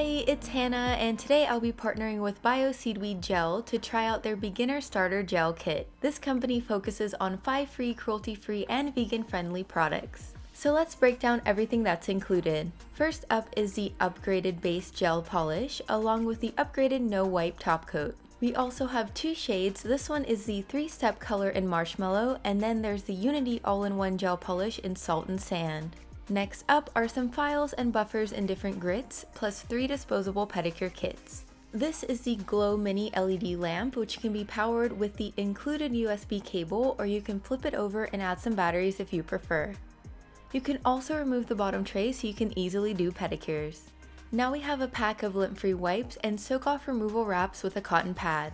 Hi, it's Hannah, and today I'll be partnering with BioSeaweed Gel to try out their beginner starter gel kit. This company focuses on 5 free, cruelty-free, and vegan-friendly products. So let's break down everything that's included. First up is the upgraded base gel polish, along with the upgraded no wipe top coat. We also have 2 shades. This one is the 3-step color in marshmallow, and then there's the Unity all-in-one gel polish in salt and sand. Next up are some files and buffers in different grits, plus 3 disposable pedicure kits. This is the Glow Mini LED lamp, which can be powered with the included USB cable, or you can flip it over and add some batteries if you prefer. You can also remove the bottom tray so you can easily do pedicures. Now we have a pack of lint-free wipes and soak-off removal wraps with a cotton pad,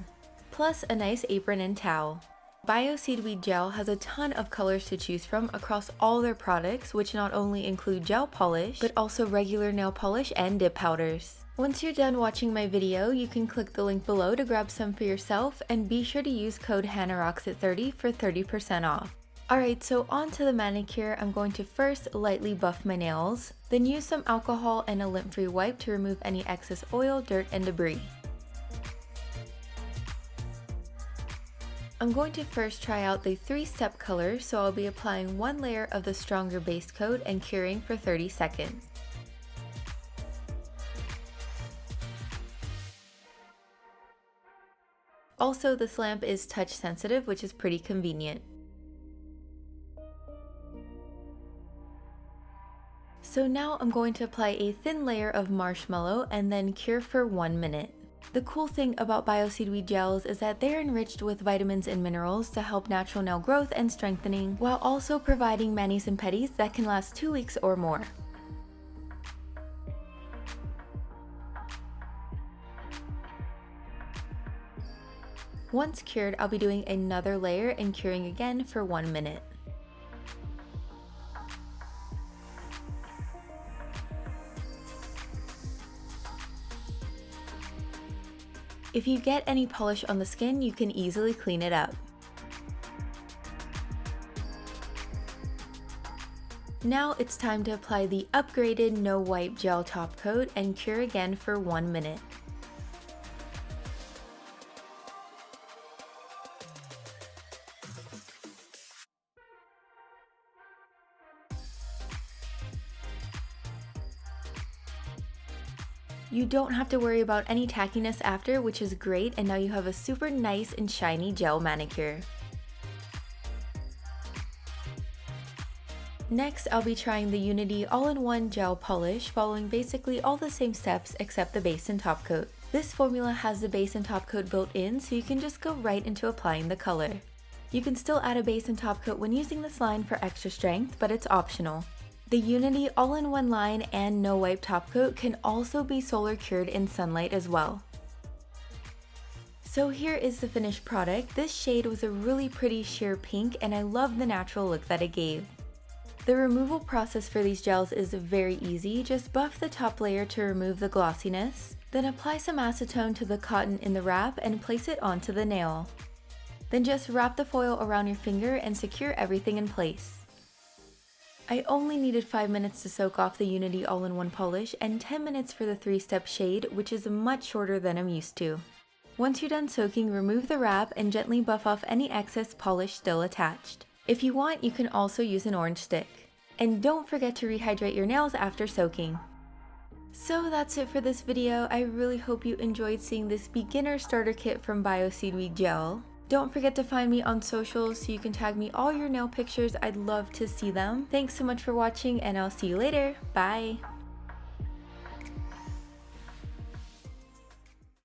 plus a nice apron and towel. BioSeaweed Gel has a ton of colors to choose from across all their products, which not only include gel polish, but also regular nail polish and dip powders. Once you're done watching my video, you can click the link below to grab some for yourself, and be sure to use code HannahRocksIt30 for 30% off. Alright, so on to the manicure. I'm going to first lightly buff my nails, then use some alcohol and a lint-free wipe to remove any excess oil, dirt, and debris. I'm going to first try out the 3-step color, so I'll be applying 1 layer of the stronger base coat and curing for 30 seconds. Also, this lamp is touch sensitive, which is pretty convenient. So now I'm going to apply a thin layer of marshmallow and then cure for 1 minute. The cool thing about BioSeaweed gels is that they're enriched with vitamins and minerals to help natural nail growth and strengthening, while also providing manis and pedis that can last 2 weeks or more. Once cured, I'll be doing another layer and curing again for 1 minute. If you get any polish on the skin, you can easily clean it up. Now it's time to apply the upgraded no wipe gel top coat and cure again for 1 minute. You don't have to worry about any tackiness after, which is great, and now you have a super nice and shiny gel manicure. Next, I'll be trying the Unity all-in-one gel polish, following basically all the same steps except the base and top coat. This formula has the base and top coat built in, so you can just go right into applying the color. You can still add a base and top coat when using this line for extra strength, but it's optional. The Unity all-in-one line and no wipe top coat can also be solar cured in sunlight as well. So here is the finished product. This shade was a really pretty sheer pink, and I love the natural look that it gave. The removal process for these gels is very easy. Just buff the top layer to remove the glossiness, then apply some acetone to the cotton in the wrap and place it onto the nail. Then just wrap the foil around your finger and secure everything in place. I only needed 5 minutes to soak off the Unity all-in-one polish and 10 minutes for the 3-step shade, which is much shorter than I'm used to. Once you're done soaking, remove the wrap and gently buff off any excess polish still attached. If you want, you can also use an orange stick. And don't forget to rehydrate your nails after soaking. So that's it for this video. I really hope you enjoyed seeing this beginner starter kit from BioSeaweed Gel. Don't forget to find me on socials so you can tag me all your nail pictures. I'd love to see them. Thanks so much for watching, and I'll see you later. Bye!